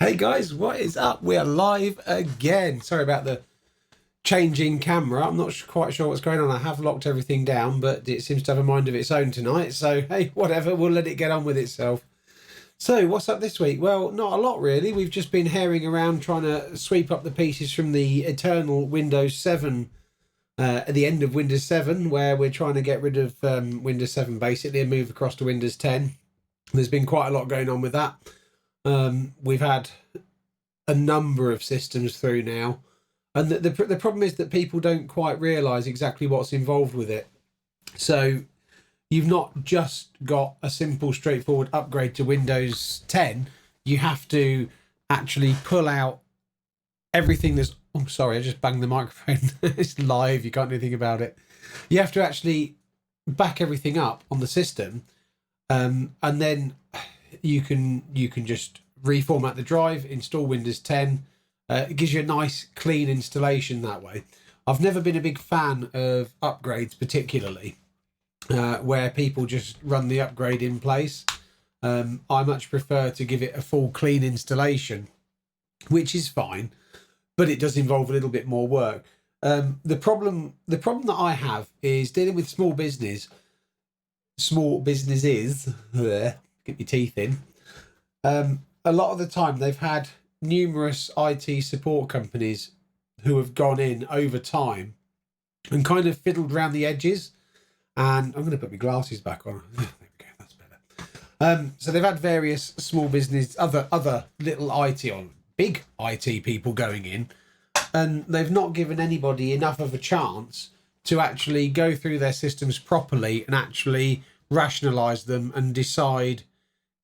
Hey guys, what is up? We are live again. Sorry about the changing camera. I'm not quite sure what's going on. I have locked everything down, but it seems to have a mind of its own tonight. So, hey, whatever, we'll let it get on with itself. So, what's up this week? Well, not a lot really. We've just been herring around trying to sweep up the pieces from the eternal Windows 7 at the end of Windows 7, where we're trying to get rid of Windows 7 basically and move across to Windows 10. There's been quite a lot going on with that. We've had a number of systems through now, and the problem is that people don't quite realise exactly what's involved with it. So you've not just got a simple, straightforward upgrade to Windows 10. You have to actually pull out everything that's... Oh, sorry, I just banged the microphone. It's live, you can't do anything about it. You have to actually back everything up on the system, and then you can just reformat the drive, install Windows 10. It gives you a nice clean installation that way. I've never been a big fan of upgrades, particularly where people just run the upgrade in place. I much prefer to give it a full clean installation, which is fine, but it does involve a little bit more work. The problem that I have is dealing with small businesses. Get your teeth in. A lot of the time they've had numerous IT support companies who have gone in over time and kind of fiddled around the edges. And I'm going to put my glasses back on. There we go, that's better. So they've had various small business, other little IT or big IT people going in, and they've not given anybody enough of a chance to actually go through their systems properly and actually rationalise them and decide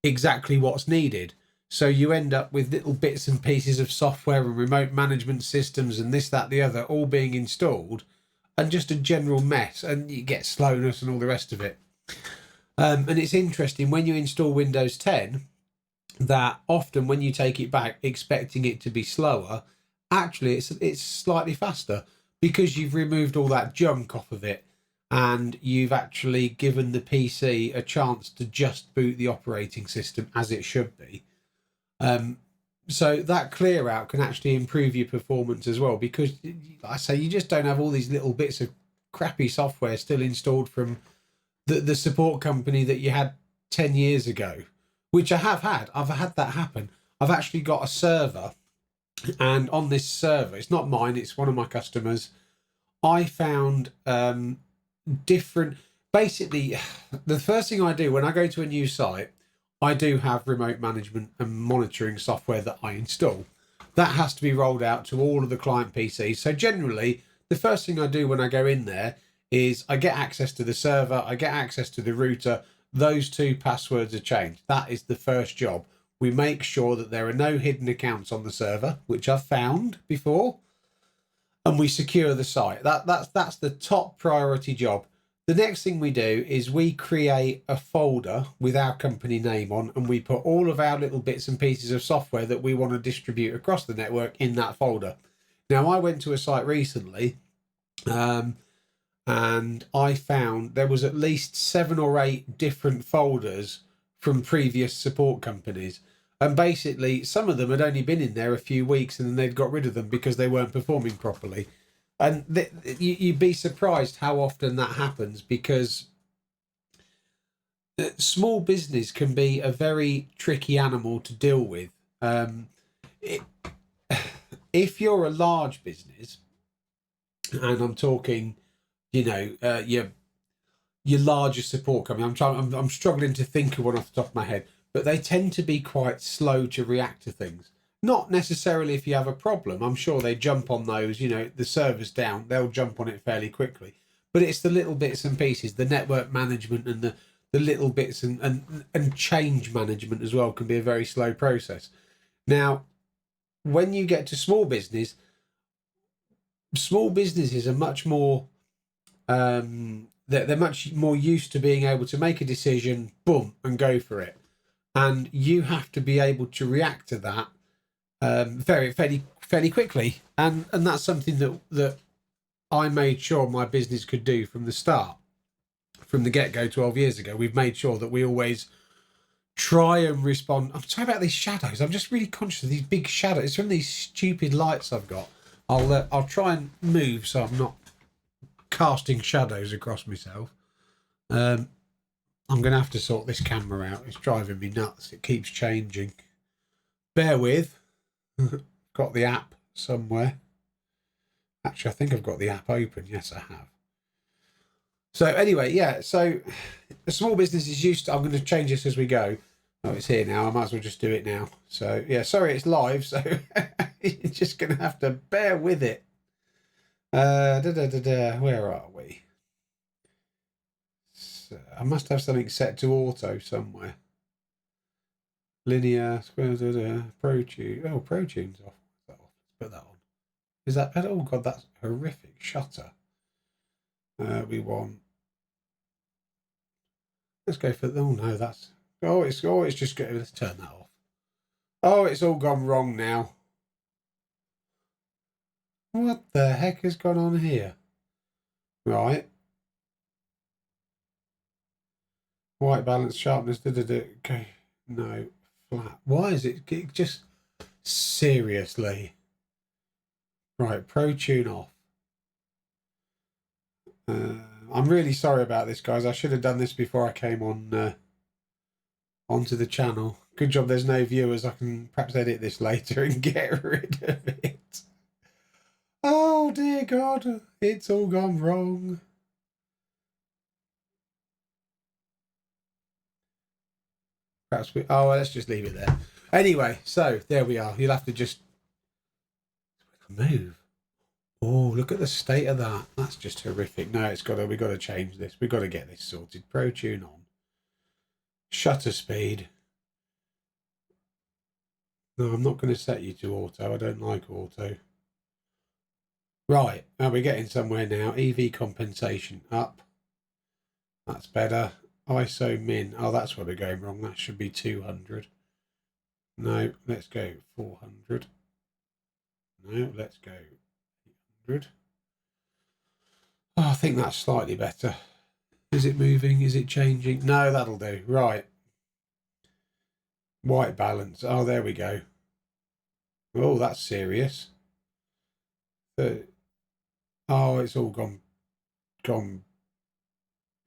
exactly what's needed. So you end up with little bits and pieces of software and remote management systems and this, that, the other, all being installed, and just a general mess, and you get slowness and all the rest of it. And it's interesting when you install Windows 10 that often when you take it back expecting it to be slower, actually it's slightly faster because you've removed all that junk off of it and you've actually given the PC a chance to just boot the operating system as it should be. So that clear out can actually improve your performance as well, because I say you just don't have all these little bits of crappy software still installed from the support company that you had 10 years ago, which I have had. I've had that happen. I've actually got a server, and on this server, it's not mine, it's one of my customers. I found different... Basically, the first thing I do when I go to a new site, I do have remote management and monitoring software that I install. That has to be rolled out to all of the client PCs. So generally, the first thing I do when I go in there is I get access to the server, I get access to the router. Those two passwords are changed. That is the first job. We make sure that there are no hidden accounts on the server, which I've found before, and we secure the site. That's the top priority job. The next thing we do is we create a folder with our company name on, and we put all of our little bits and pieces of software that we want to distribute across the network in that folder. Now, I went to a site recently, and I found there was at least 7 or 8 different folders from previous support companies. And basically, some of them had only been in there a few weeks and then they'd got rid of them because they weren't performing properly. And you'd be surprised how often that happens, because small business can be a very tricky animal to deal with. If you're a large business, and I'm talking, your larger support company, I'm struggling to think of one off the top of my head, but they tend to be quite slow to react to things. Not necessarily if you have a problem. I'm sure they jump on those, the server's down, they'll jump on it fairly quickly. But it's the little bits and pieces, the network management and the little bits and change management as well can be a very slow process. Now, when you get to small businesses are much more, they're much more used to being able to make a decision, boom, and go for it. And you have to be able to react to that fairly quickly, and that's something that I made sure my business could do from the start, from the get-go 12 years ago. We've made sure that we always try and respond. I'm sorry about these shadows. I'm just really conscious of these big shadows. It's from these stupid lights I've got. I'll try and move so I'm not casting shadows across myself. I'm going to have to sort this camera out. It's driving me nuts. It keeps changing. Bear with. Got the app somewhere. Actually, I think I've got the app open. Yes, I have. So anyway, yeah. So a small business is used to, I'm going to change this as we go. Oh, it's here now. I might as well just do it now. So yeah, sorry, it's live. So you're just going to have to bear with it. Where are we? So I must have something set to auto somewhere. Linear, Pro Tune. Oh, Pro Tune's off. Let's put that on. Is that better? Oh god, that's horrific. Shutter. We want. Let's go for. Oh no, that's. It's just good. Let's turn that off. Oh, it's all gone wrong now. What the heck has gone on here? Right. White balance, sharpness. Okay. No. Flat. Why is it just seriously? Right. Pro Tune off. I'm really sorry about this, guys. I should have done this before I came on onto the channel. Good job there's no viewers. I can perhaps edit this later and get rid of it. Oh dear God, it's all gone wrong. Perhaps we. Oh, let's just leave it there. Anyway, so there we are. You'll have to just move. Oh, look at the state of that. That's just horrific. No, we've got to change this. We've got to get this sorted. Pro Tune on. Shutter speed. No, I'm not going to set you to auto. I don't like auto. Right, we're getting somewhere now. EV compensation up. That's better. ISO min. Oh, that's where we're going wrong. That should be 200. No, let's go 400. No, let's go 800. Oh, I think that's slightly better. Is it moving? Is it changing? No, that'll do. Right. White balance. Oh, there we go. Oh, that's serious. Oh, it's all gone.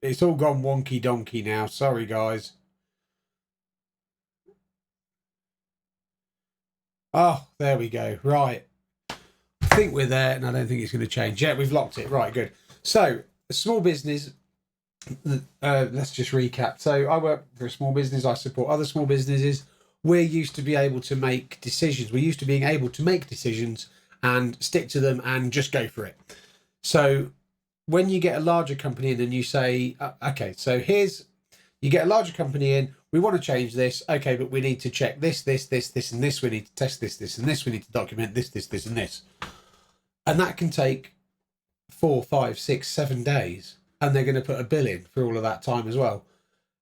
It's all gone wonky donkey now. Sorry, guys. Oh, there we go. Right. I think we're there, and I don't think it's going to change. Yeah, we've locked it. Right, good. So, a small business. Let's just recap. So, I work for a small business. I support other small businesses. We're used to be able to make decisions. We're used to being able to make decisions and stick to them and just go for it. So, when you get a larger company in and you say, okay, so you get a larger company in, we want to change this, okay, but we need to check this, and this, we need to test this, and this, we need to document this, and this. And that can take 4, 5, 6, 7 days, and they're going to put a bill in for all of that time as well.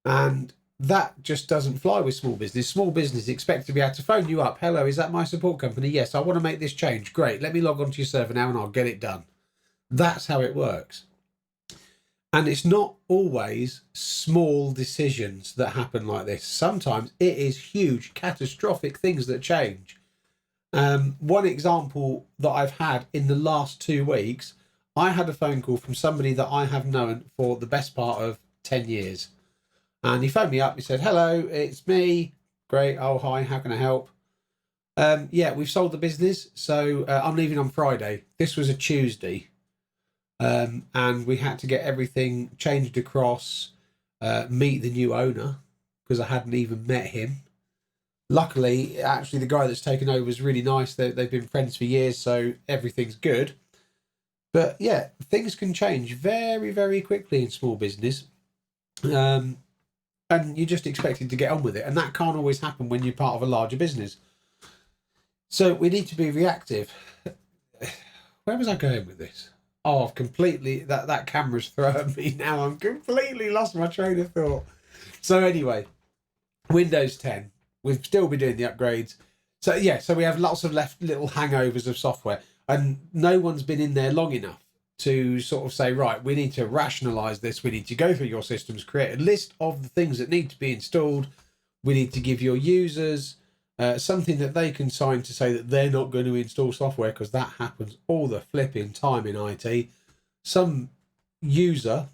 And that just doesn't fly with small business. Small business expect to be able to phone you up. Hello, is that my support company? Yes, I want to make this change. Great, let me log onto your server now and I'll get it done. That's how it works. And it's not always small decisions that happen like this. Sometimes it is huge, catastrophic things that change. One example that I've had in the last 2 weeks, I had a phone call from somebody that I have known for the best part of 10 years. And he phoned me up. He said, hello, it's me. Great. Oh, hi. How can I help? Yeah, we've sold the business. So I'm leaving on Friday. This was a Tuesday. And we had to get everything changed across, meet the new owner, because I hadn't even met him. Luckily, actually, the guy that's taken over was really nice. They've been friends for years, so everything's good. But yeah, things can change very, very quickly in small business. And you're just expected to get on with it. And that can't always happen when you're part of a larger business. So we need to be reactive. Where was I going with this? Oh, I've completely, that camera's throwing me now. I'm completely lost my train of thought. So anyway, Windows 10. We've still been doing the upgrades. So yeah, so we have lots of left little hangovers of software. And no one's been in there long enough to sort of say, right, we need to rationalize this. We need to go through your systems, create a list of the things that need to be installed. We need to give your users something that they can sign to say that they're not going to install software, because that happens all the flipping time in IT. Some user,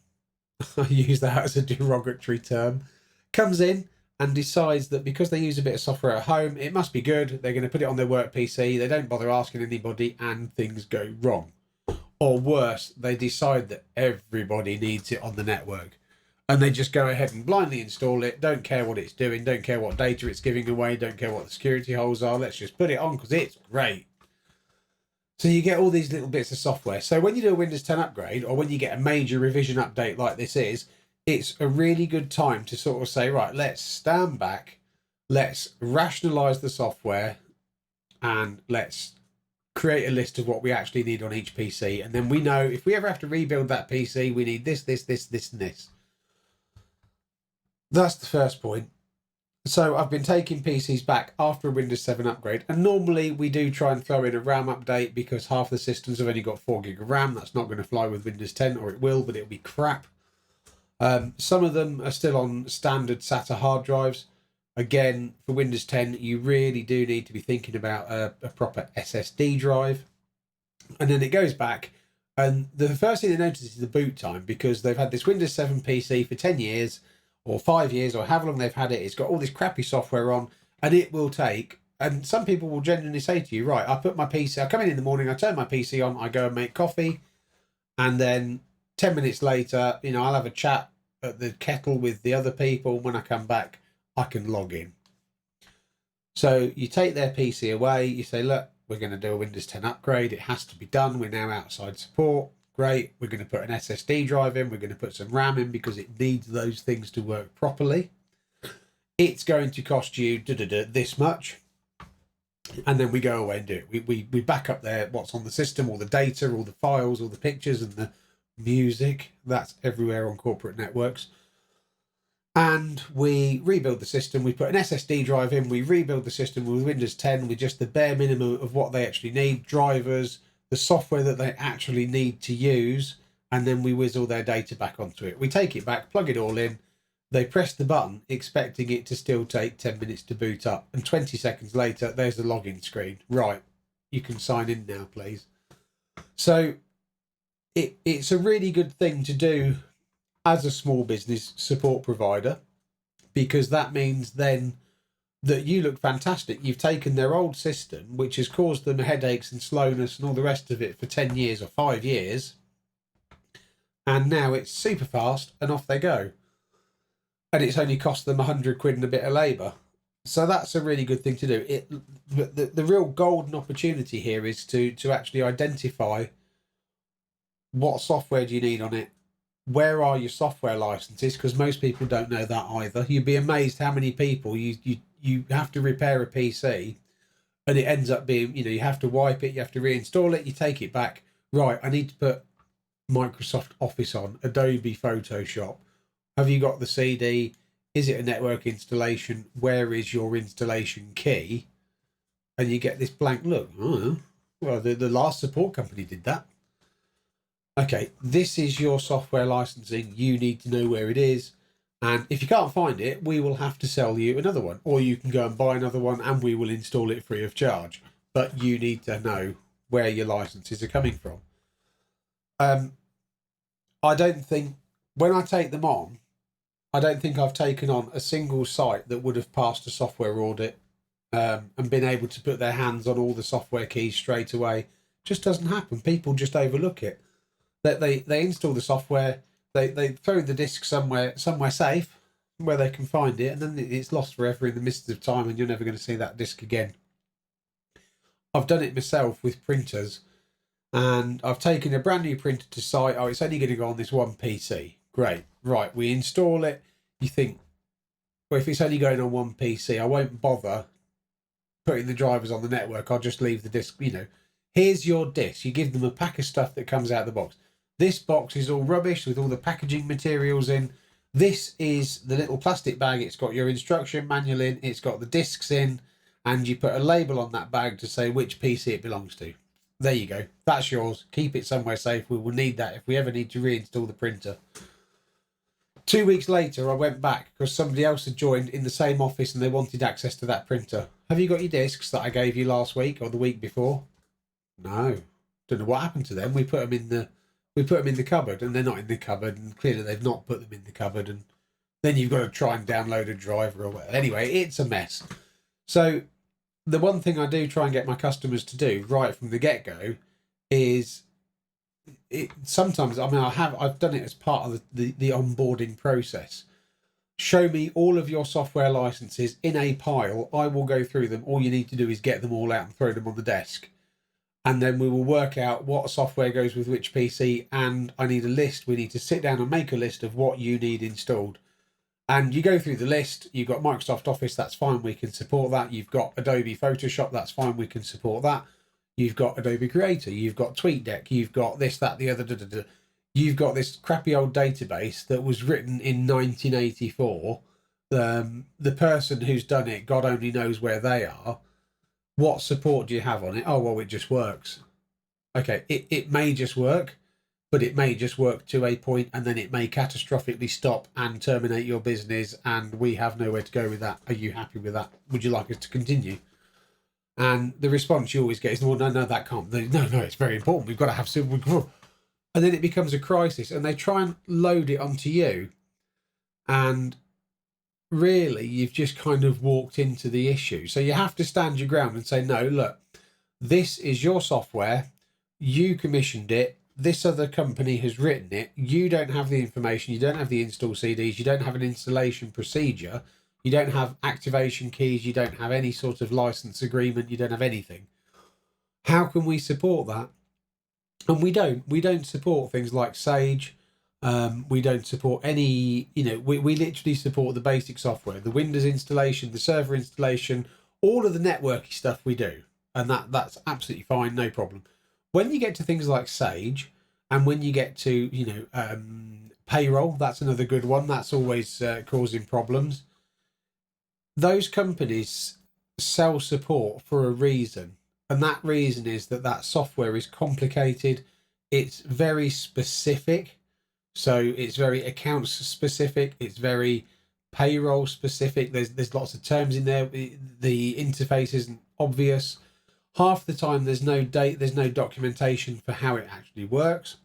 I use that as a derogatory term, comes in and decides that because they use a bit of software at home, it must be good. They're going to put it on their work PC. They don't bother asking anybody, and things go wrong. Or worse, they decide that everybody needs it on the network, and they just go ahead and blindly install it, don't care what it's doing, don't care what data it's giving away, don't care what the security holes are. Let's just put it on because it's great. So you get all these little bits of software. So when you do a Windows 10 upgrade, or when you get a major revision update like this is, it's a really good time to sort of say, right, let's stand back, let's rationalize the software, and let's create a list of what we actually need on each PC. And then we know if we ever have to rebuild that PC, we need this, this, this, this, and this. That's the first point. So I've been taking PCs back after a Windows 7 upgrade, and normally we do try and throw in a RAM update because half the systems have only got 4 gig of RAM. That's not going to fly with Windows 10, or it will, but it'll be crap. Some of them are still on standard SATA hard drives. Again, for Windows 10, you really do need to be thinking about a proper SSD drive. And then it goes back, and the first thing they notice is the boot time, because they've had this Windows 7 PC for 10 years, or 5 years, or however long they've had it. It's got all this crappy software on, and it will take, and some people will genuinely say to you, right, I put my PC, I come in the morning, I turn my PC on, I go and make coffee, and then 10 minutes later, I'll have a chat at the kettle with the other people. When I come back, I can log in. So you take their PC away, you say, look, we're going to do a Windows 10 upgrade. It has to be done. We're now outside support. Great. We're going to put an SSD drive in. We're going to put some RAM in because it needs those things to work properly. It's going to cost you this much. And then we go away and do it. We back up there what's on the system, all the data, all the files, all the pictures, and the music. That's everywhere on corporate networks. And we rebuild the system. We put an SSD drive in. We rebuild the system with Windows 10 with just the bare minimum of what they actually need, drivers, the software that they actually need to use, and then we whiz all their data back onto it. We take it back, plug it all in. They press the button, expecting it to still take 10 minutes to boot up. And 20 seconds later, there's the login screen. Right, you can sign in now, please. So it's a really good thing to do as a small business support provider, because that means then that you look fantastic. You've taken their old system, which has caused them headaches and slowness and all the rest of it for 10 years or 5 years, and now it's super fast and off they go. And it's only cost them 100 quid and a bit of labour. So that's a really good thing to do. The real golden opportunity here is to actually identify what software do you need on it. Where are your software licenses? Because most people don't know that either. You'd be amazed how many people you have to repair a PC, and it ends up being, you have to wipe it, you have to reinstall it, you take it back. Right, I need to put Microsoft Office on, Adobe Photoshop. Have you got the CD? Is it a network installation? Where is your installation key? And you get this blank look. Oh, well, the last support company did that. Okay, this is your software licensing. You need to know where it is. And if you can't find it, we will have to sell you another one. Or you can go and buy another one and we will install it free of charge. But you need to know where your licenses are coming from. I don't think, when I take them on, I don't think I've taken on a single site that would have passed a software audit and been able to put their hands on all the software keys straight away. Just doesn't happen. People just overlook it. They install the software, they throw the disk somewhere safe where they can find it, and then it's lost forever in the mists of time, and you're never going to see that disk again. I've done it myself with printers, and I've taken a brand new printer to site. Oh, it's only going to go on this one PC. Great. Right, we install it. You think, well, if it's only going on one PC, I won't bother putting the drivers on the network. I'll just leave the disk, Here's your disk. You give them a pack of stuff that comes out of the box. This box is all rubbish with all the packaging materials in. This is the little plastic bag. It's got your instruction manual in. It's got the discs in. And you put a label on that bag to say which PC it belongs to. There you go. That's yours. Keep it somewhere safe. We will need that if we ever need to reinstall the printer. 2 weeks later, I went back because somebody else had joined in the same office and they wanted access to that printer. Have you got your discs that I gave you last week or the week before? No. Don't know what happened to them. We put them in the cupboard, and they're not in the cupboard, and clearly they've not put them in the cupboard, and then you've got to try and download a driver or whatever. Anyway, it's a mess. So the one thing I do try and get my customers to do right from the get-go is sometimes, I mean, I've done it as part of the onboarding process. Show me all of your software licenses in a pile. I will go through them. All you need to do is get them all out and throw them on the desk. And then we will work out what software goes with which PC. And I need a list. We need to sit down and make a list of what you need installed. And you go through the list. You've got Microsoft Office. That's fine. We can support that. You've got Adobe Photoshop. That's fine. We can support that. You've got Adobe Creator. You've got TweetDeck. You've got this, that, the other. You've got this crappy old database that was written in 1984. The person who's done it, God only knows where they are. What support do you have on it? Oh, well, it just works. Okay, it may just work, but it may just work to a point, and then it may catastrophically stop and terminate your business, and we have nowhere to go with that. Are you happy with that? Would you like us to continue? And the response you always get is, well, no, that can't. No, it's very important. We've got to have super. And then it becomes a crisis, and they try and load it onto you. And really, you've just kind of walked into the issue. So you have to stand your ground and say, no, look, this is your software. You commissioned it. This other company has written it. You don't have the information. You don't have the install CDs. You don't have an installation procedure. You don't have activation keys. You don't have any sort of license agreement. You don't have anything. How can we support that? And we don't support things like Sage. We don't support any, we literally support the basic software, the Windows installation, the server installation, all of the networky stuff we do. And that's absolutely fine, no problem. When you get to things like Sage, and when you get to, payroll, that's another good one. That's always causing problems. Those companies sell support for a reason. And that reason is that software is complicated. It's very specific. So it's very accounts specific. It's very payroll specific. There's lots of terms in there. The interface isn't obvious. Half the time there's no documentation for how it actually works.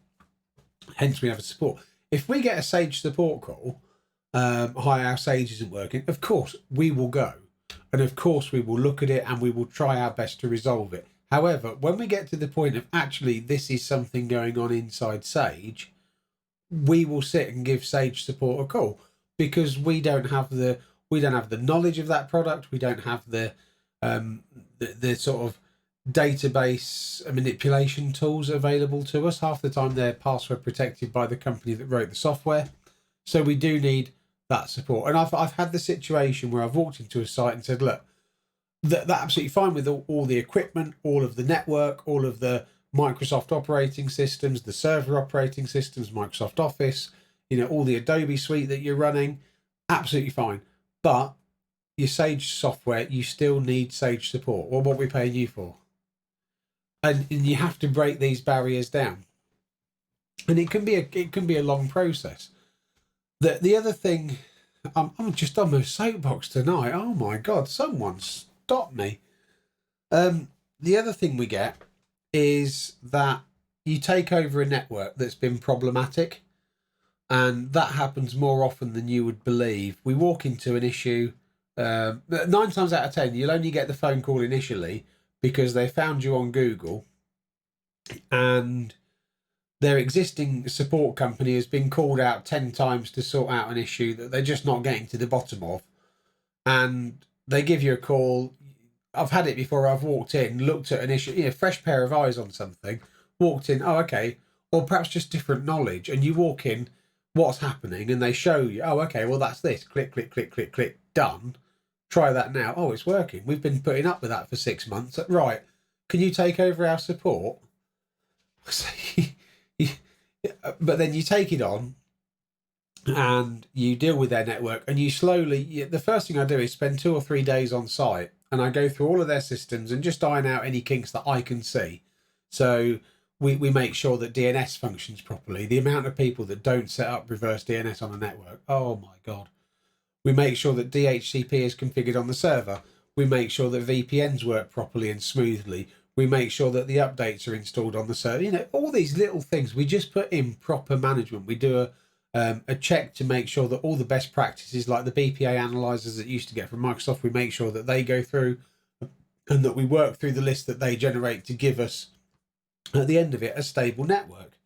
Hence we have a support. If we get a Sage support call, hi, our Sage isn't working, of course we will go. And of course we will look at it and we will try our best to resolve it. However, when we get to the point of actually this is something going on inside Sage, we will sit and give Sage support a call, because we don't have the knowledge of that product. We don't have the sort of database manipulation tools available to us. Half the time they're password protected by the company that wrote the software. So we do need that support. And I've had the situation where I've walked into a site and said, look, they're absolutely fine with all the equipment, all of the network, all of the Microsoft operating systems, the server operating systems, Microsoft Office, all the Adobe suite that you're running, absolutely fine. But your Sage software, you still need Sage support. Well, what are we paying you for? And you have to break these barriers down. And it can be a long process. The other thing, I'm just on my soapbox tonight. Oh my God, someone stop me. The other thing we get is that you take over a network that's been problematic, and that happens more often than you would believe. We walk into an issue, 9 times out of 10, you'll only get the phone call initially because they found you on Google and their existing support company has been called out 10 times to sort out an issue that they're just not getting to the bottom of. And they give you a call. I've had it before. I've walked in, looked at an issue, fresh pair of eyes on something, walked in, oh, okay, or perhaps just different knowledge. And you walk in, what's happening, and they show you, oh, okay, well, that's this. Click, click, click, click, click, done. Try that now. Oh, it's working. We've been putting up with that for 6 months. Right. Can you take over our support? But then you take it on and you deal with their network, and you slowly, the first thing I do is spend 2 or 3 days on site, and I go through all of their systems and just iron out any kinks that I can see. So we make sure that DNS functions properly. The amount of people that don't set up reverse DNS on a network, oh my God. We make sure that DHCP is configured on the server. We make sure that VPNs work properly and smoothly. We make sure that the updates are installed on the server. You know, all these little things. We just put in proper management. We do a check to make sure that all the best practices, like the BPA analyzers that you used to get from Microsoft, we make sure that they go through, and that we work through the list that they generate to give us, at the end of it, a stable network.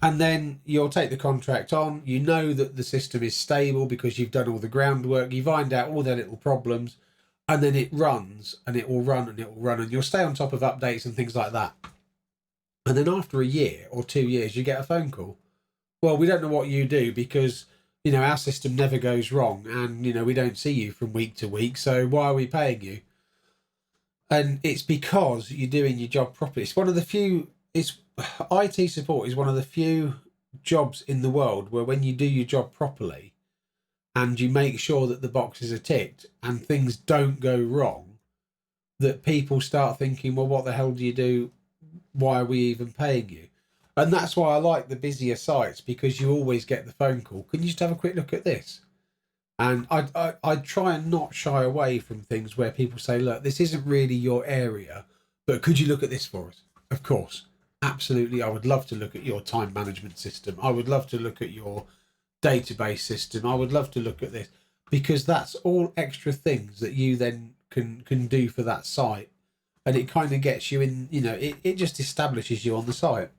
And then you'll take the contract on. You know that the system is stable because you've done all the groundwork. You find out all their little problems, and then it runs, and it will run, and it will run, and you'll stay on top of updates and things like that. And then after a year or 2 years, you get a phone call. Well, we don't know what you do because, you know, our system never goes wrong, and, you know, we don't see you from week to week, so why are we paying you? And it's because you're doing your job properly. It's one of the few, IT support is one of the few jobs in the world where when you do your job properly and you make sure that the boxes are ticked and things don't go wrong, that people start thinking, well, what the hell do you do? Why are we even paying you? And that's why I like the busier sites, because you always get the phone call. Can you just have a quick look at this? And I try and not shy away from things where people say, look, this isn't really your area, but could you look at this for us? Of course, absolutely. I would love to look at your time management system. I would love to look at your database system. I would love to look at this, because that's all extra things that you then can do for that site. And it kind of gets you in, you know, it just establishes you on the site.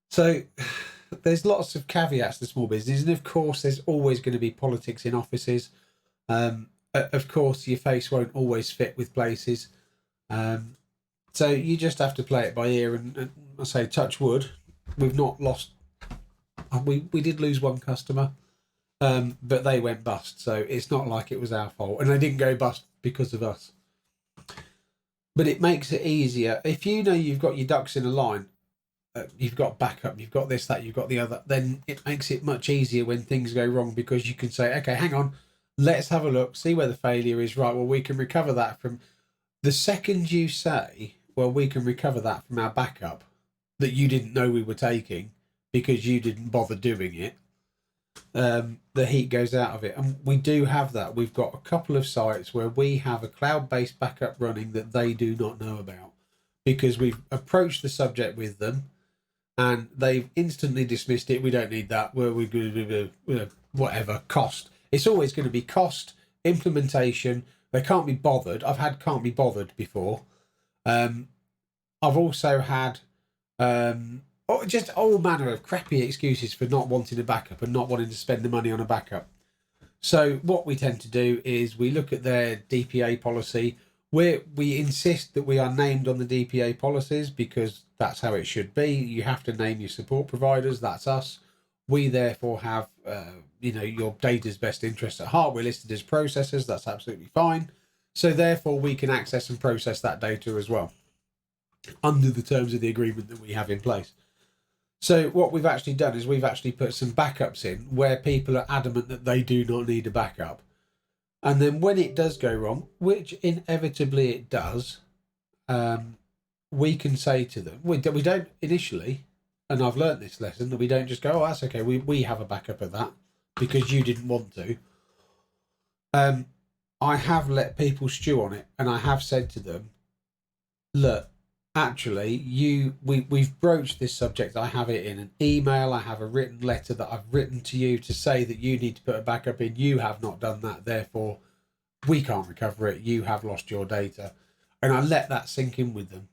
So there's lots of caveats to small business, and of course there's always going to be politics in offices. Of course your face won't always fit with places, so you just have to play it by ear, and I say, touch wood, we've not lost. We did lose one customer, but they went bust, so it's not like it was our fault, and they didn't go bust because of us. But it makes it easier if you know you've got your ducks in a line. You've got backup, you've got this, that, you've got the other, then it makes it much easier when things go wrong, because you can say, okay, hang on, let's have a look, see where the failure is. Right, well, we can recover that from the second you say, well, we can recover that from our backup that you didn't know we were taking because you didn't bother doing it. The heat goes out of it. And we do have that. We've got a couple of sites where we have a cloud-based backup running that they do not know about, because we've approached the subject with them, and they've instantly dismissed it. We don't need that. We're going to do whatever cost. It's always going to be cost, implementation. They can't be bothered. I've had can't be bothered before. I've also had just all manner of crappy excuses for not wanting a backup and not wanting to spend the money on a backup. So what we tend to do is we look at their DPA policy. We insist that we are named on the DPA policies, because that's how it should be. You have to name your support providers. That's us. We therefore have, your data's best interest at heart. We're listed as processors. That's absolutely fine. So therefore we can access and process that data as well, under the terms of the agreement that we have in place. So what we've actually done is we've actually put some backups in where people are adamant that they do not need a backup. And then when it does go wrong, which inevitably it does, we can say to them, we don't initially, and I've learned this lesson, that we don't just go, oh, that's okay, we have a backup of that because you didn't want to. I have let people stew on it, and I have said to them, look, actually, we've broached this subject. I have it in an email. I have a written letter that I've written to you to say that you need to put a backup in. You have not done that. Therefore, we can't recover it. You have lost your data. And I let that sink in with them,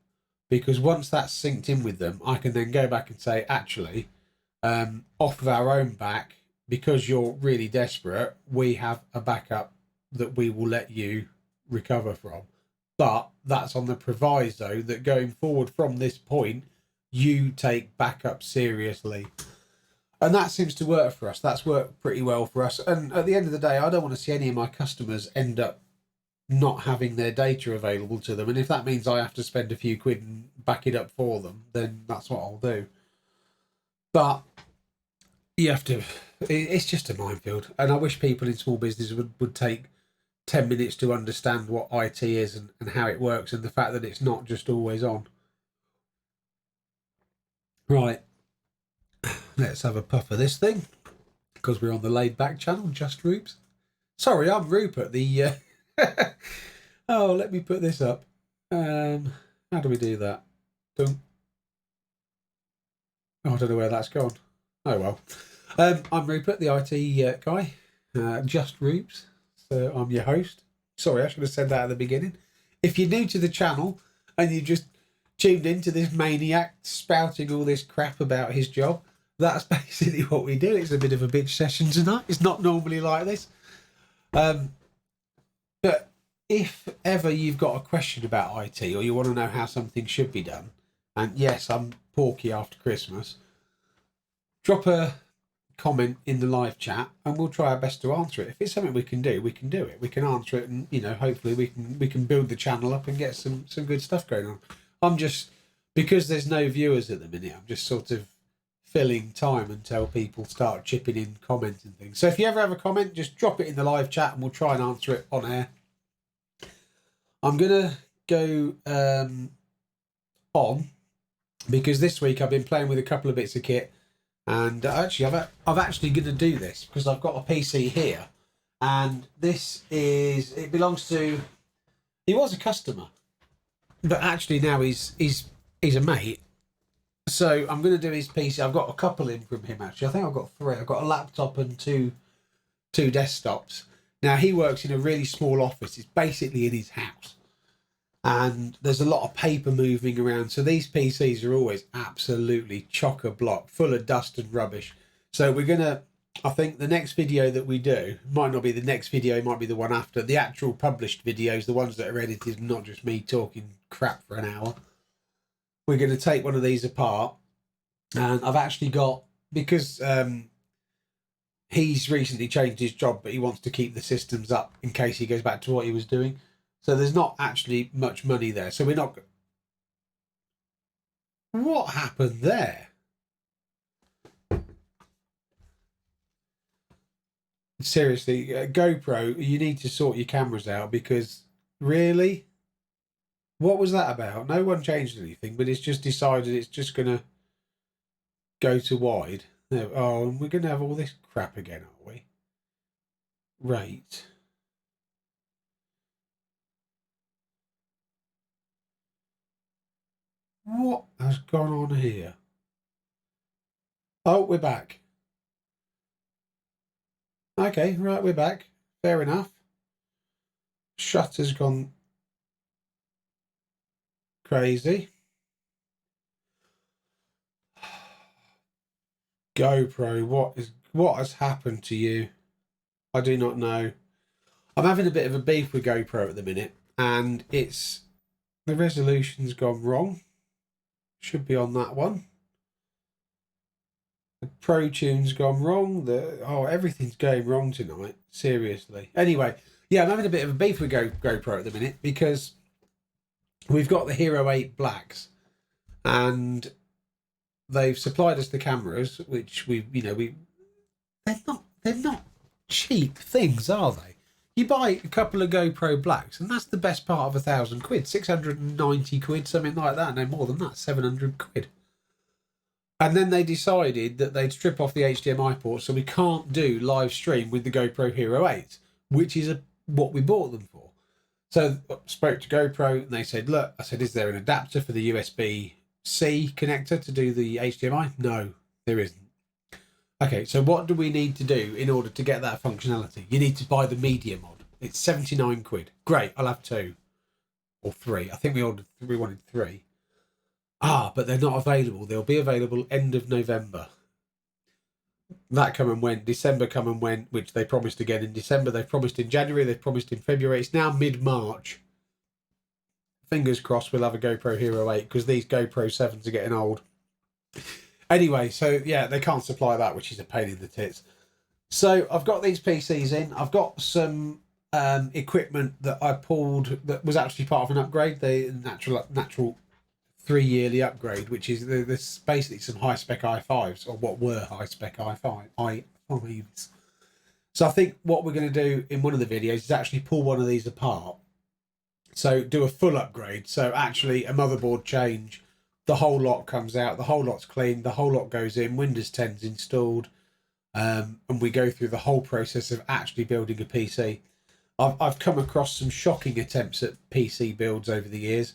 because once that's synced in with them, I can then go back and say, actually, off of our own back, because you're really desperate, we have a backup that we will let you recover from. But that's on the proviso that going forward from this point, you take backup seriously. And that seems to work for us. That's worked pretty well for us. And at the end of the day, I don't want to see any of my customers end up not having their data available to them. And if that means I have to spend a few quid and back it up for them, then that's what I'll do. But you have to, it's just a minefield. And I wish people in small business would take 10 minutes to understand what IT is and how it works, and the fact that it's not just always on. Right, let's have a puff of this thing, because we're on the laid back channel, Just Rupes. Sorry, I'm Rupert, the... Oh, let me put this up. How do we do that? Don't... Oh, I don't know where that's gone. Oh, well. I'm Rupert, the IT guy. Just Rupes. So I'm your host. Sorry, I should have said that at the beginning. If you're new to the channel and you just tuned into this maniac spouting all this crap about his job, that's basically what we do. It's a bit of a bitch session tonight. It's not normally like this. But if ever you've got a question about IT or you want to know how something should be done, and yes, I'm porky after Christmas, drop a comment in the live chat and we'll try our best to answer it. If it's something we can do it. We can answer it, and hopefully we can build the channel up and get some good stuff going on. I'm just, because there's no viewers at the minute, I'm just sort of filling time until people start chipping in comments and things. So if you ever have a comment, just drop it in the live chat and we'll try and answer it on air. I'm gonna go on, because this week I've been playing with a couple of bits of kit. And actually, I've actually going to do this because I've got a PC here, and it belongs to. He was a customer, but actually now he's a mate. So I'm going to do his PC. I've got a couple in from him actually. I think I've got three. I've got a laptop and two desktops. Now he works in a really small office. It's basically in his house. And there's a lot of paper moving around. So these PCs are always absolutely chock-a-block, full of dust and rubbish. So we're going to, I think the next video that we do, might not be the next video, might be the one after, the actual published videos, the ones that are edited, not just me talking crap for an hour. We're going to take one of these apart. And I've actually got, because he's recently changed his job, but he wants to keep the systems up in case he goes back to what he was doing. So there's not actually much money there. So we're not... What happened there? Seriously, GoPro, you need to sort your cameras out, because really? What was that about? No one changed anything, but it's just decided it's just going to go to wide. Oh, and we're going to have all this crap again, are we? Right. What has gone on here? Oh, we're back. Okay, right, we're back. Fair enough. Shutter's gone crazy. GoPro, what has happened to you? I do not know. I'm having a bit of a beef with GoPro at the minute, and the resolution's gone wrong. Should be on that one. The Pro Tune's gone wrong. Everything's going wrong tonight. Seriously. Anyway, yeah, I'm having a bit of a beef with GoPro at the minute, because we've got the Hero 8 Blacks, and they've supplied us the cameras, which they're not cheap things, are they? You buy a couple of GoPro Blacks, and that's the best part of £1,000, 690 quid, something like that. No more than that, 700 quid. And then they decided that they'd strip off the HDMI port, so we can't do live stream with the GoPro Hero 8, which is what we bought them for. So I spoke to GoPro, and they said, look, I said, is there an adapter for the USB-C connector to do the HDMI? No, there isn't. Okay, so what do we need to do in order to get that functionality? You need to buy the media mod. It's 79 quid. Great, I'll have 2 or 3. I think we wanted 3. But they're not available. They'll be available end of November. That come and went. December come and went, which they promised again in December. They've promised in January. They've promised in February. It's now mid-March. Fingers crossed we'll have a GoPro Hero 8, because these GoPro 7s are getting old. Anyway, so yeah, they can't supply that, which is a pain in the tits. So I've got these PCs in. I've got some equipment that I pulled that was actually part of an upgrade, the natural 3-yearly upgrade, which is there's basically some high-spec i5s, or what were high-spec i5s. So I think what we're going to do in one of the videos is actually pull one of these apart. So do a full upgrade. So actually a motherboard change, the whole lot comes out, the whole lot's cleaned, the whole lot goes in, Windows 10's installed, and we go through the whole process of actually building a PC. I've come across some shocking attempts at PC builds over the years,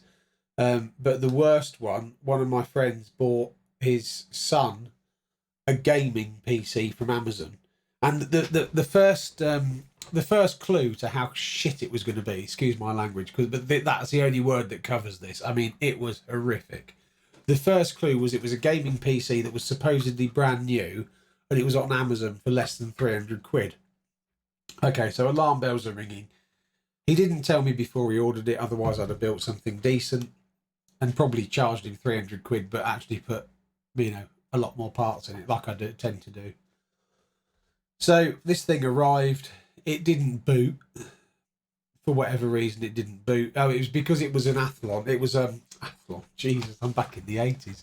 but the worst one of my friends bought his son a gaming PC from Amazon, and the first clue to how shit it was going to be, excuse my language, but that's the only word that covers this. I mean, it was horrific. The first clue was it was a gaming PC that was supposedly brand new, and it was on Amazon for less than 300 quid. Okay, so alarm bells are ringing. He didn't tell me before he ordered it, otherwise I'd have built something decent and probably charged him 300 quid, but actually put, a lot more parts in it, like I tend to do. So this thing arrived. It didn't boot. For whatever reason, it didn't boot. Oh, it was because it was an Athlon. It was Athlon. Jesus, I'm back in the 80s.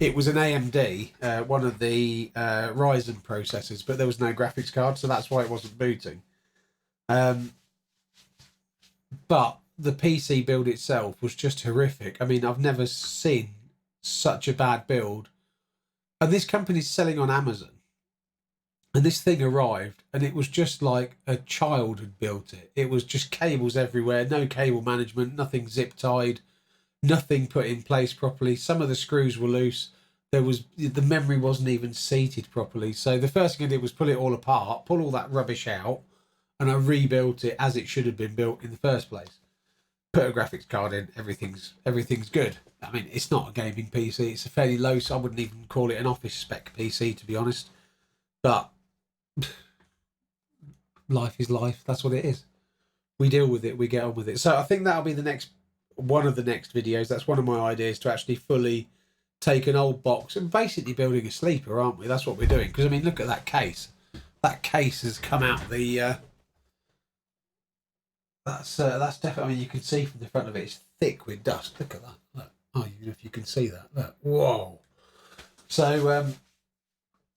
It was an AMD, one of the Ryzen processors, but there was no graphics card, so that's why it wasn't booting. But the PC build itself was just horrific. I mean, I've never seen such a bad build. And this company's selling on Amazon. And this thing arrived, and it was just like a child had built it. It was just cables everywhere, no cable management, nothing zip tied, nothing put in place properly. Some of the screws were loose. The memory wasn't even seated properly. So the first thing I did was pull it all apart, pull all that rubbish out, and I rebuilt it as it should have been built in the first place. Put a graphics card in, everything's good. I mean, it's not a gaming PC. It's a fairly low, so I wouldn't even call it an office spec PC, to be honest. But life is life. That's what it is. We deal with it. We get on with it. So I think that'll be one of the next videos. That's one of my ideas, to actually fully take an old box and basically building a sleeper, aren't we? That's what we're doing. Because, I mean, look at that case. That case has come out the... That's definitely... I mean, you can see from the front of it, it's thick with dust. Look at that. Look. Oh, even if you can see that. Look. Whoa. So,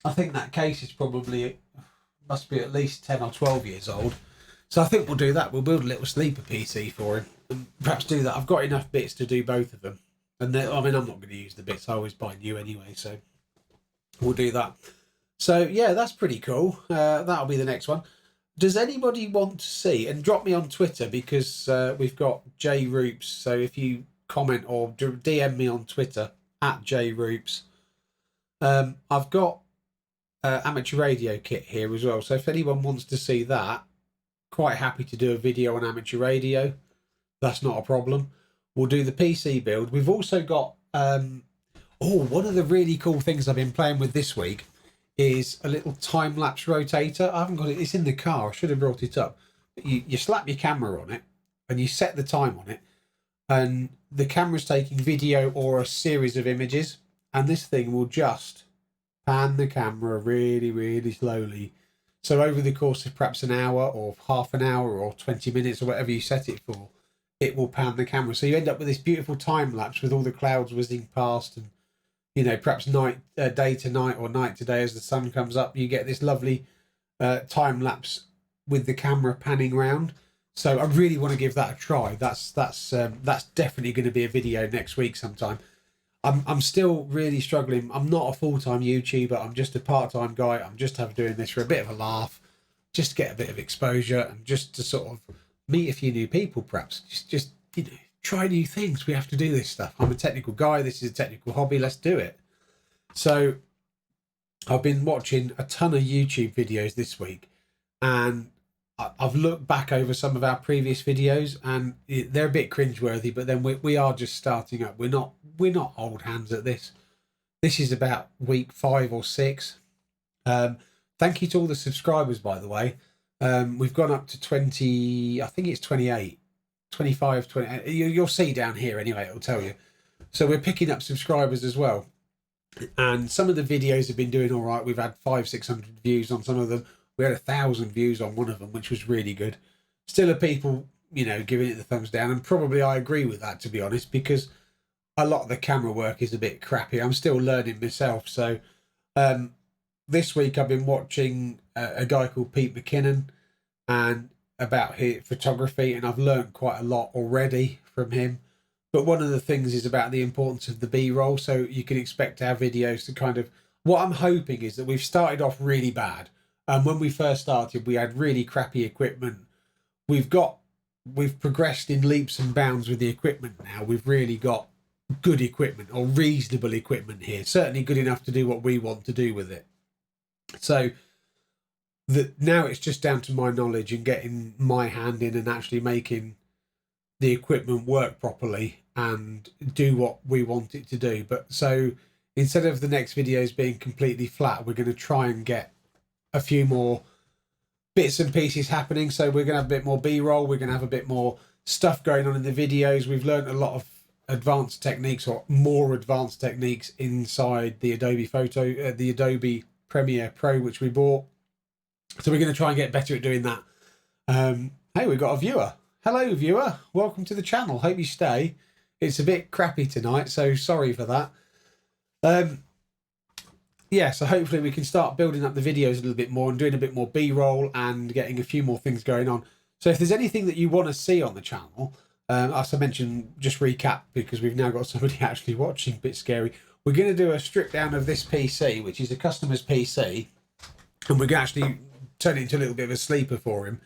I think that case is probably... must be at least 10 or 12 years old. So I think we'll do that. We'll build a little sleeper PC for him and perhaps do that. I've got enough bits to do both of them. And then, I mean, I'm not going to use the bits. I always buy new anyway, so we'll do that. So, yeah, that's pretty cool. That'll be the next one. Does anybody want to see, and drop me on Twitter, because we've got J Roops. So if you comment or DM me on Twitter at J Roops, I've got amateur radio kit here as well. So if anyone wants to see that, quite happy to do a video on amateur radio. That's not a problem. We'll do the PC build. We've also got one of the really cool things I've been playing with this week is a little time-lapse rotator. I haven't got it. It's in the car. I should have brought it up. But you slap your camera on it and you set the time on it, and the camera's taking video or a series of images, and this thing will just pan the camera really, really slowly. So over the course of perhaps an hour or half an hour or 20 minutes or whatever you set it for, it will pan the camera. So you end up with this beautiful time lapse with all the clouds whizzing past, and perhaps day to night or night to day as the sun comes up. You get this lovely time lapse with the camera panning round. So I really want to give that a try. That's definitely going to be a video next week sometime. I'm still really struggling. I'm not a full-time YouTuber. I'm just a part-time guy. I'm just doing this for a bit of a laugh, just to get a bit of exposure and just to sort of meet a few new people, perhaps. Just try new things. We have to do this stuff. I'm a technical guy. This is a technical hobby. Let's do it. So I've been watching a ton of YouTube videos this week, and I've looked back over some of our previous videos, and they're a bit cringeworthy, but then we are just starting up. We're not old hands at this. This is about week 5 or 6. Thank you to all the subscribers, by the way. We've gone up to 20, I think it's 28, 25, 20. You'll see down here anyway, it'll tell you. So we're picking up subscribers as well. And some of the videos have been doing all right. We've had 500-600 views on some of them. We had 1,000 views on one of them, which was really good. Still are people, giving it the thumbs down. And probably I agree with that, to be honest, because a lot of the camera work is a bit crappy. I'm still learning myself. So this week I've been watching a guy called Pete McKinnon and about his photography, and I've learned quite a lot already from him. But one of the things is about the importance of the B-roll. So you can expect our videos to kind of, what I'm hoping is that we've started off really bad. And when we first started, we had really crappy equipment. We've progressed in leaps and bounds with the equipment now. We've really got good equipment, or reasonable equipment here. Certainly good enough to do what we want to do with it. So now it's just down to my knowledge and getting my hand in and actually making the equipment work properly and do what we want it to do. But so instead of the next videos being completely flat, we're going to try and get a few more bits and pieces happening. So we're going to have a bit more B-roll. We're going to have a bit more stuff going on in the videos. We've learned a lot of advanced techniques, or more advanced techniques, inside the Adobe the Adobe Premiere Pro, which we bought. So we're going to try and get better at doing that. Hey, we've got a viewer. Hello, viewer. Welcome to the channel. Hope you stay. It's a bit crappy tonight, so sorry for that. Yeah, so hopefully we can start building up the videos a little bit more and doing a bit more B-roll and getting a few more things going on. So if there's anything that you want to see on the channel, as I mentioned, just recap, because we've now got somebody actually watching, a bit scary. We're going to do a strip down of this PC, which is a customer's PC, and we're going to actually turn it into a little bit of a sleeper for him.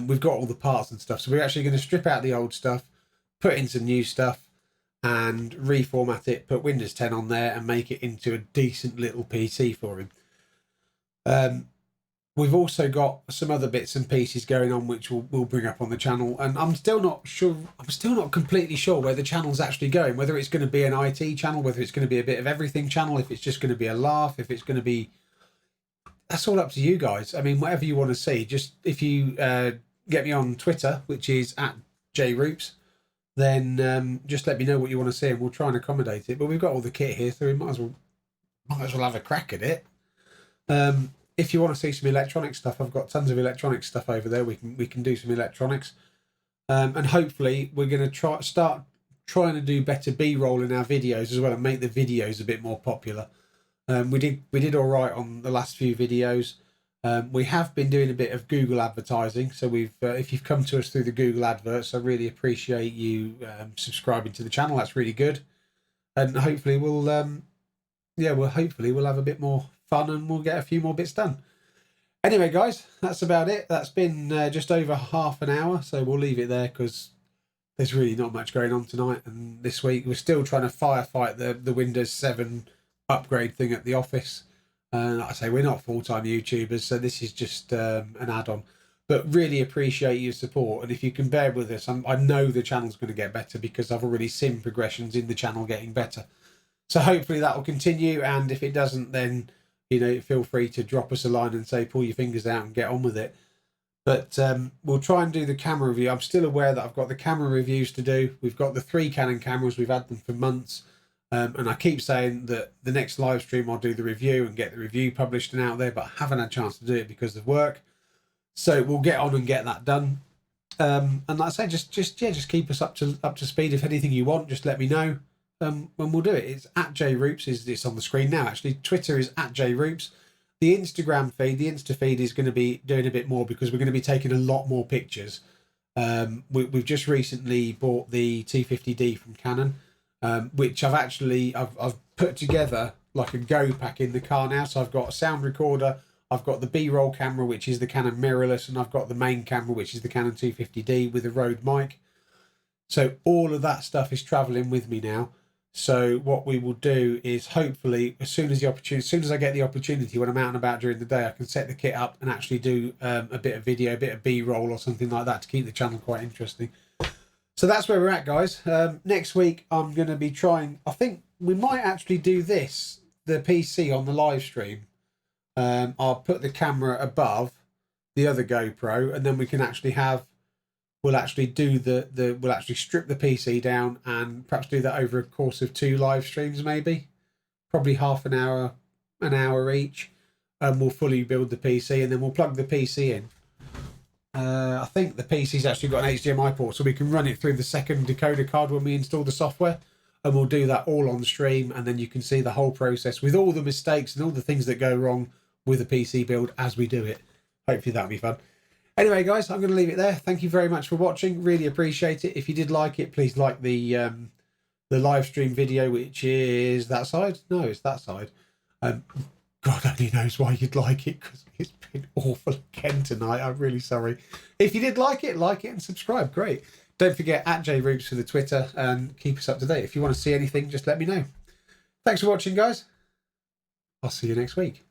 We've got all the parts and stuff, so we're actually going to strip out the old stuff, put in some new stuff, and reformat it, put Windows 10 on there, and make it into a decent little PC for him. We've also got some other bits and pieces going on, which we'll bring up on the channel, and I'm still not completely sure where the channel's actually going, whether it's going to be an IT channel, whether it's going to be a bit of everything channel, if it's just going to be a laugh, if it's going to be... That's all up to you guys. I mean, whatever you want to see. Just if you get me on Twitter, which is @JRoops, then just let me know what you want to see, and we'll try and accommodate it. But we've got all the kit here, so we might as well have a crack at it. If you want to see some electronic stuff, I've got tons of electronic stuff over there. We can do some electronics, and hopefully we're going to start trying to do better B-roll in our videos as well, and make the videos a bit more popular. We did all right on the last few videos. We have been doing a bit of Google advertising, so if you've come to us through the Google adverts, I really appreciate you subscribing to the channel. That's really good, and hopefully we'll have a bit more fun, and we'll get a few more bits done. Anyway, guys, that's about it. That's been just over half an hour, so we'll leave it there, because there's really not much going on tonight and this week. We're still trying to firefight the Windows 7 upgrade thing at the office. Like I say, we're not full-time YouTubers, so this is just an add-on. But really appreciate your support, and if you can bear with us, I know the channel's going to get better, because I've already seen progressions in the channel getting better. So hopefully that will continue, and if it doesn't, then feel free to drop us a line and say pull your fingers out and get on with it. But we'll try and do the camera review. I'm still aware that I've got the camera reviews to do. We've got the 3 Canon cameras. We've had them for months. And I keep saying that the next live stream I'll do the review and get the review published and out there, but I haven't had a chance to do it because of work. So we'll get on and get that done. And like I say, just keep us up to speed. If anything you want, just let me know. When we'll do it. It's @JRoops. It's on the screen now. Actually, Twitter is @JRoops. The Instagram feed, the Insta feed, is going to be doing a bit more, because we're going to be taking a lot more pictures. We've just recently bought the T50D from Canon. Which I've put together like a go pack in the car now. So I've got a sound recorder, I've got the B-roll camera, which is the Canon mirrorless, and I've got the main camera, which is the Canon 250D with a Rode mic. So all of that stuff is traveling with me now. So what we will do is, hopefully, as soon as I get the opportunity, when I'm out and about during the day, I can set the kit up and actually do a bit of video, a bit of B-roll or something like that, to keep the channel quite interesting. So that's where we're at, guys. Next week, I'm going to be trying... I think we might actually do the PC on the live stream. I'll put the camera above the other GoPro, and then we can actually have... We'll actually do we'll actually strip the PC down, and perhaps do that over a course of 2 live streams, maybe. Probably half an hour each. And we'll fully build the PC, and then we'll plug the PC in. I think the PC's actually got an HDMI port, so we can run it through the second decoder card when we install the software, and we'll do that all on stream, and then you can see the whole process with all the mistakes and all the things that go wrong with a PC build as we do it. Hopefully that'll be fun. Anyway, guys, I'm going to leave it there. Thank you very much for watching. Really appreciate it. If you did like it, please like the live stream video, which is that side. No, it's that side. God only knows why you'd like it, because it's been awful again tonight. I'm really sorry. If you did like it and subscribe. Great. Don't forget @JRoots for the Twitter, and keep us up to date. If you want to see anything, just let me know. Thanks for watching, guys. I'll see you next week.